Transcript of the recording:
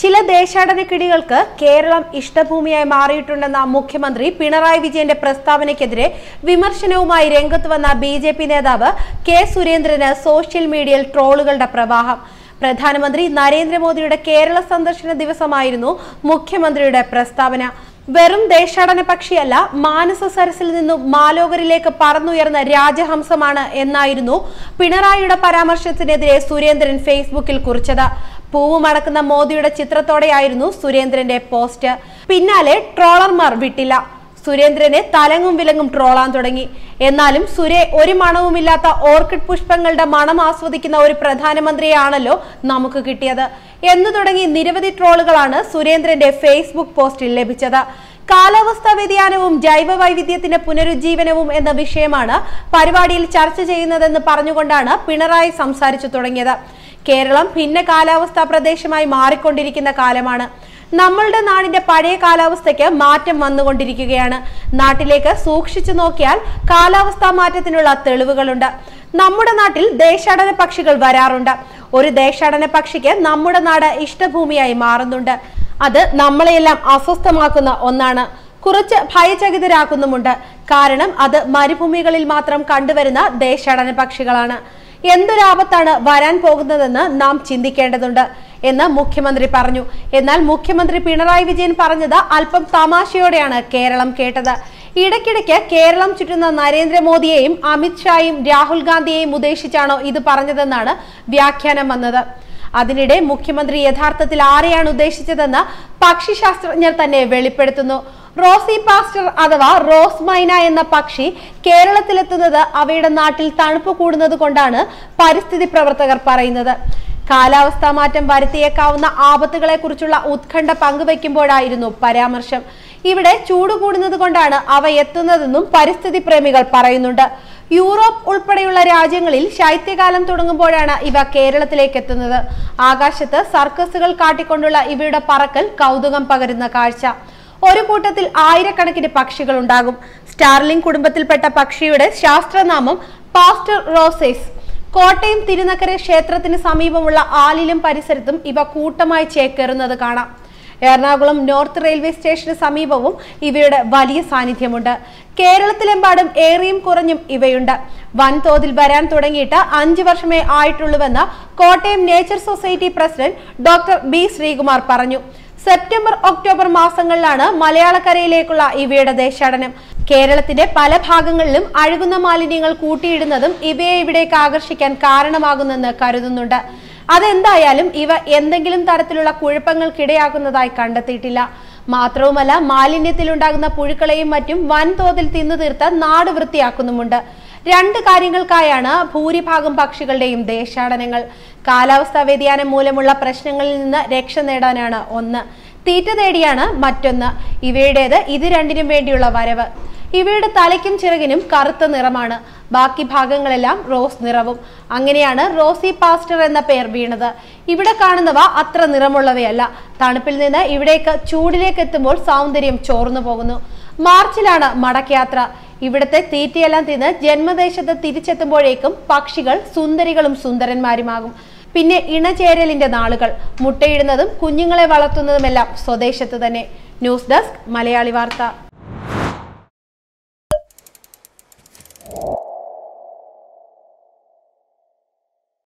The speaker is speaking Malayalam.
ചില ദേശാടനക്കിടികൾക്ക് കേരളം ഇഷ്ടഭൂമിയായി മാറിയിട്ടുണ്ടെന്ന മുഖ്യമന്ത്രി പിണറായി വിജയന്റെ പ്രസ്താവനയ്ക്കെതിരെ വിമർശനവുമായി രംഗത്ത് വന്ന ബിജെപി നേതാവ് കെ സുരേന്ദ്രന് സോഷ്യൽ മീഡിയയിൽ ട്രോളുകളുടെ പ്രവാഹം. പ്രധാനമന്ത്രി നരേന്ദ്രമോദിയുടെ കേരള സന്ദർശന ദിവസമായിരുന്നു മുഖ്യമന്ത്രിയുടെ പ്രസ്താവന. വെറും ദേശാടന പക്ഷിയല്ല, മാനസ സരസിൽ നിന്നും മാലോകരിലേക്ക് പറന്നുയർന്ന രാജഹംസമാണ് എന്നായിരുന്നു പിണറായിയുടെ പരാമർശത്തിനെതിരെ സുരേന്ദ്രൻ ഫേസ്ബുക്കിൽ കുറിച്ചത്. പൂവുമടക്കുന്ന മോദിയുടെ ചിത്രത്തോടെയായിരുന്നു സുരേന്ദ്രന്റെ പോസ്റ്റ്. പിന്നാലെ ട്രോളർമാർ വിട്ടില്ല. സുരേന്ദ്രനെ തലങ്ങും വിലങ്ങും ട്രോളാൻ തുടങ്ങി. എന്നാലും ഒരു മണവുമില്ലാത്ത ഓർക്കിഡ് പുഷ്പങ്ങളുടെ മണം ആസ്വദിക്കുന്ന ഒരു പ്രധാനമന്ത്രിയാണല്ലോ നമുക്ക് കിട്ടിയത് എന്നു തുടങ്ങി നിരവധി ട്രോളുകളാണ് സുരേന്ദ്രന്റെ ഫേസ്ബുക്ക് പോസ്റ്റിൽ ലഭിച്ചത്. കാലാവസ്ഥാ വ്യതിയാനവും ജൈവ വൈവിധ്യത്തിന്റെ പുനരുജ്ജീവനവും എന്ന വിഷയമാണ് പരിപാടിയിൽ ചർച്ച ചെയ്യുന്നതെന്ന് പറഞ്ഞുകൊണ്ടാണ് പിണറായി സംസാരിച്ചു തുടങ്ങിയത്. കേരളം ഭിന്ന കാലാവസ്ഥാ പ്രദേശമായി മാറിക്കൊണ്ടിരിക്കുന്ന കാലമാണ്. നമ്മളുടെ നാടിന്റെ പഴയ കാലാവസ്ഥയ്ക്ക് മാറ്റം വന്നുകൊണ്ടിരിക്കുകയാണ്. നാട്ടിലേക്ക് സൂക്ഷിച്ചു നോക്കിയാൽ കാലാവസ്ഥാ മാറ്റത്തിനുള്ള തെളിവുകളുണ്ട്. നമ്മുടെ നാട്ടിൽ ദേശാടന പക്ഷികൾ വരാറുണ്ട്. ഒരു ദേശാടന പക്ഷിക്ക് നമ്മുടെ നാട് ഇഷ്ടഭൂമിയായി മാറുന്നുണ്ട്. അത് നമ്മളെയെല്ലാം അസ്വസ്ഥമാക്കുന്ന ഒന്നാണ്. കുറച്ച് ഭയചകിതരാക്കുന്നുമുണ്ട്. കാരണം അത് മരുഭൂമികളിൽ മാത്രം കണ്ടുവരുന്ന ദേശാടന പക്ഷികളാണ്. എന്തൊരാപത്താണ് വരാൻ പോകുന്നതെന്ന് നാം ചിന്തിക്കേണ്ടതുണ്ട് എന്ന് മുഖ്യമന്ത്രി പറഞ്ഞു. എന്നാൽ മുഖ്യമന്ത്രി പിണറായി വിജയൻ പറഞ്ഞത് അല്പം തമാശയോടെയാണ് കേരളം കേട്ടത്. ഇടയ്ക്കിടയ്ക്ക് കേരളം ചുറ്റുന്ന നരേന്ദ്രമോദിയെയും അമിത്ഷായും രാഹുൽ ഗാന്ധിയെയും ഉദ്ദേശിച്ചാണോ ഇത് പറഞ്ഞതെന്നാണ് വ്യാഖ്യാനം വന്നത്. അതിനിടെ മുഖ്യമന്ത്രി യഥാർത്ഥത്തിൽ ആരെയാണ് ഉദ്ദേശിച്ചതെന്ന് പക്ഷിശാസ്ത്രജ്ഞർ തന്നെ വെളിപ്പെടുത്തുന്നു. റോസി പാസ്റ്റർ അഥവാ റോസ് മൈന എന്ന പക്ഷി കേരളത്തിലെത്തുന്നത് അവയുടെ നാട്ടിൽ തണുപ്പ് കൂടുന്നത് കൊണ്ടാണ് പരിസ്ഥിതി പ്രവർത്തകർ പറയുന്നത്. കാലാവസ്ഥാ മാറ്റം വരുത്തിയേക്കാവുന്ന ആപത്തുകളെ കുറിച്ചുള്ള ഉത്കണ്ഠ പങ്കുവെക്കുമ്പോഴായിരുന്നു പരാമർശം. ഇവിടെ ചൂട് കൂടുന്നത് കൊണ്ടാണ് അവ എത്തുന്നതെന്നും പരിസ്ഥിതി പ്രേമികൾ പറയുന്നുണ്ട്. യൂറോപ്പ് ഉൾപ്പെടെയുള്ള രാജ്യങ്ങളിൽ ശൈത്യകാലം തുടങ്ങുമ്പോഴാണ് ഇവ കേരളത്തിലേക്ക് എത്തുന്നത്. ആകാശത്ത് സർക്കസുകൾ കാട്ടിക്കൊണ്ടുള്ള ഇവയുടെ പറക്കൽ കൗതുകം പകരുന്ന കാഴ്ച. ഒരു കൂട്ടത്തിൽ ആയിരക്കണക്കിന് പക്ഷികൾ ഉണ്ടാകും. സ്റ്റാർലിംഗ് കുടുംബത്തിൽപ്പെട്ട പക്ഷിയുടെ ശാസ്ത്രനാമം പാസ്റ്റർ റോസേസ്. കോട്ടയം തിരുനക്കര ക്ഷേത്രത്തിന് സമീപമുള്ള ആലിലും പരിസരത്തും ഇവ കൂട്ടമായി ചേക്കേറുന്നത് കാണാം. എറണാകുളം നോർത്ത് റെയിൽവേ സ്റ്റേഷന് സമീപവും ഇവയുടെ വലിയ സാന്നിധ്യമുണ്ട്. കേരളത്തിലെമ്പാടും ഏറിയും കുറഞ്ഞും ഇവയുണ്ട്. വൻതോതിൽ വരാൻ തുടങ്ങിയിട്ട് 5 വർഷമേ ആയിട്ടുള്ളൂവെന്ന് Kottayam nature society president doctor B Sreekumar പറഞ്ഞു. സെപ്റ്റംബർ ഒക്ടോബർ മാസങ്ങളിലാണ് മലയാളക്കരയിലേക്കുള്ള ഇവയുടെ ദേശാടനം. കേരളത്തിന്റെ പല ഭാഗങ്ങളിലും അഴുകുന്ന മാലിന്യങ്ങൾ കൂട്ടിയിടുന്നതും ഇവയെ ഇവിടേക്ക് ആകർഷിക്കാൻ കാരണമാകുന്നെന്ന് കരുതുന്നുണ്ട്. അതെന്തായാലും ഇവ എന്തെങ്കിലും തരത്തിലുള്ള കുഴപ്പങ്ങൾക്കിടയാക്കുന്നതായി കണ്ടെത്തിയിട്ടില്ല. മാത്രവുമല്ല, മാലിന്യത്തിലുണ്ടാകുന്ന പുഴുക്കളെയും മറ്റും വൻതോതിൽ തിന്നു തീർത്ത് നാട് വൃത്തിയാക്കുന്നുമുണ്ട്. 2 കാര്യങ്ങൾക്കായാണ് ഭൂരിഭാഗം പക്ഷികളുടെയും ദേശാടനങ്ങൾ. കാലാവസ്ഥാ വ്യതിയാനം മൂലമുള്ള പ്രശ്നങ്ങളിൽ നിന്ന് രക്ഷ നേടാനാണ് ഒന്ന്, തീറ്റ തേടിയാണ് മറ്റൊന്ന്. ഇവയുടേത് ഇത് രണ്ടിനും വേണ്ടിയുള്ള വരവ്. ഇവയുടെ തലയ്ക്കും ചിറകിനും കറുത്ത നിറമാണ്. ബാക്കി ഭാഗങ്ങളെല്ലാം റോസ് നിറവും. അങ്ങനെയാണ് റോസി പാസ്റ്റർ എന്ന പേർ വീണത്. ഇവിടെ കാണുന്നവ അത്ര നിറമുള്ളവയല്ല. തണുപ്പിൽ നിന്ന് ഇവിടേക്ക് ചൂടിലേക്ക് എത്തുമ്പോൾ സൗന്ദര്യം ചോർന്നു പോകുന്നു. മാർച്ചിലാണ് മടക്കയാത്ര. ഇവിടുത്തെ തീറ്റയെല്ലാം തിന്ന് ജന്മദേശത്ത് തിരിച്ചെത്തുമ്പോഴേക്കും പക്ഷികൾ സുന്ദരികളും സുന്ദരന്മാരുമാകും. പിന്നെ ഇണചേരലിന്റെ നാളുകൾ. മുട്ടയിടുന്നതും കുഞ്ഞുങ്ങളെ വളർത്തുന്നതുമെല്ലാം സ്വദേശത്ത് തന്നെ. ന്യൂസ് ഡെസ്ക് മലയാളി വാർത്ത.